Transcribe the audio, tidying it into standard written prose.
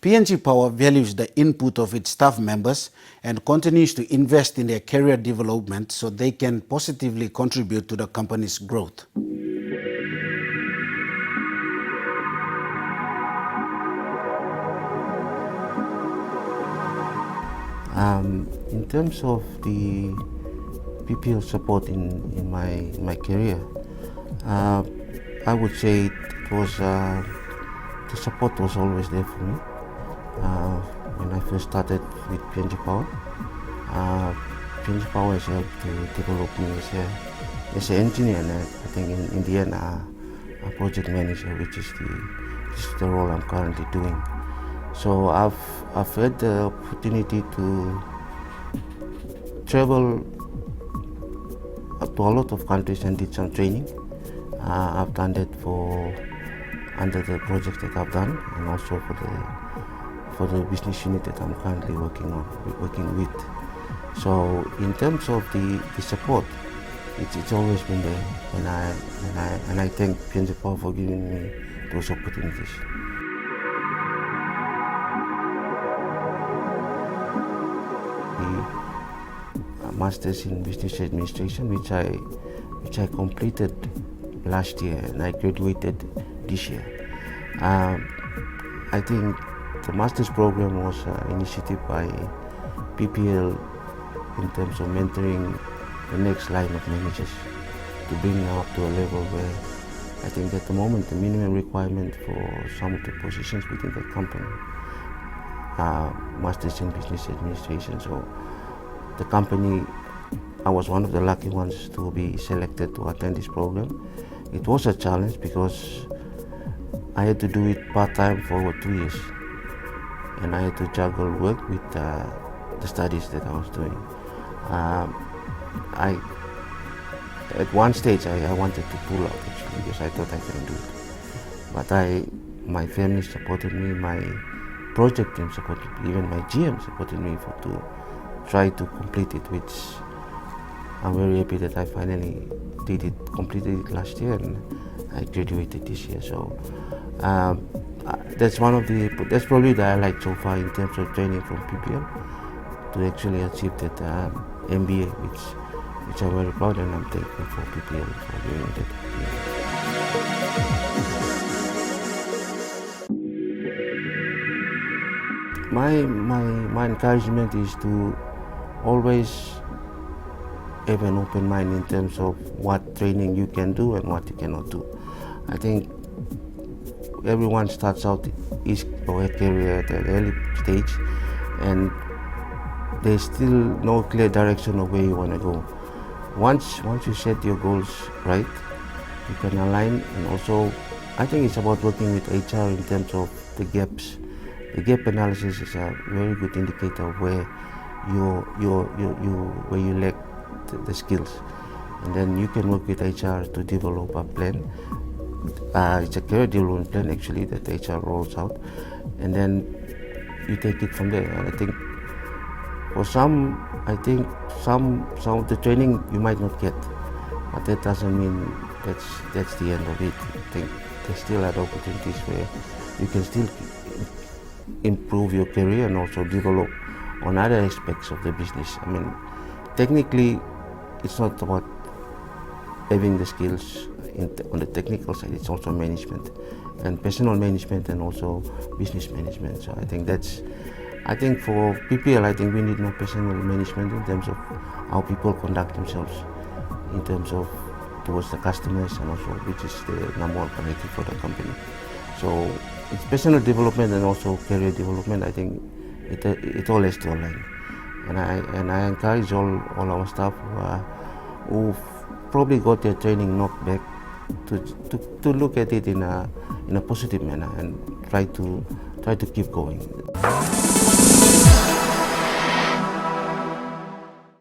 PNG Power values the input of its staff members and continues to invest in their career development so they can positively contribute to the company's growth. In terms of the PPL support in my career, I would say it was the support was always there for me. When I first started with PNG Power, PNG Power has helped to develop me as an engineer, and I think in the end a project manager, which is the role I'm currently doing. So I've had the opportunity to travel to a lot of countries and did some training. I've done that under the projects that I've done, and also for the business unit that I'm currently working with. So in terms of the support, it's always been there, and I thank PNG Power for giving me those opportunities. The Masters in Business Administration, which I completed last year, and I graduated this year. I think the Masters program was an initiative by PPL in terms of mentoring the next line of managers to bring them up to a level where I think at the moment the minimum requirement for some of the positions within the company are Masters in Business Administration. So the company, I was one of the lucky ones to be selected to attend this program. It was a challenge because I had to do it part-time for over 2 years, and I had to juggle work with the studies that I was doing. At one stage I wanted to pull out actually, because I thought I couldn't do it. But my family supported me, my project team supported me, even my GM supported me to try to complete it, which I'm very happy that I finally completed it last year, and I graduated this year. So that's probably the highlight so far in terms of training from PPL, to actually achieve that MBA, which I'm very proud, and I'm thankful for PPL for doing that. My encouragement is to always have an open mind in terms of what training you can do and what you cannot do. I think everyone starts out his or her career at an early stage, and there's still no clear direction of where you want to go. Once you set your goals right, you can align, and also I think it's about working with HR in terms of the gaps. The gap analysis is a very good indicator of where you lack the skills, and then you can work with HR to develop a plan. It's a career development plan actually that HR rolls out, and then you take it from there. And I think for some of the training you might not get, but that doesn't mean that's the end of it. I think there's still other opportunities where you can still improve your career and also develop on other aspects of the business. I mean, technically, it's not about having the skills on the technical side. It's also management, and personal management, and also business management. So I think for PPL, I think we need more personal management in terms of how people conduct themselves, in terms of towards the customers, and also which is the number one priority for the company. So it's personal development and also career development. I think it all has to align, and I encourage all our staff who've probably got their training knocked back to look at it in a positive manner and try to keep going.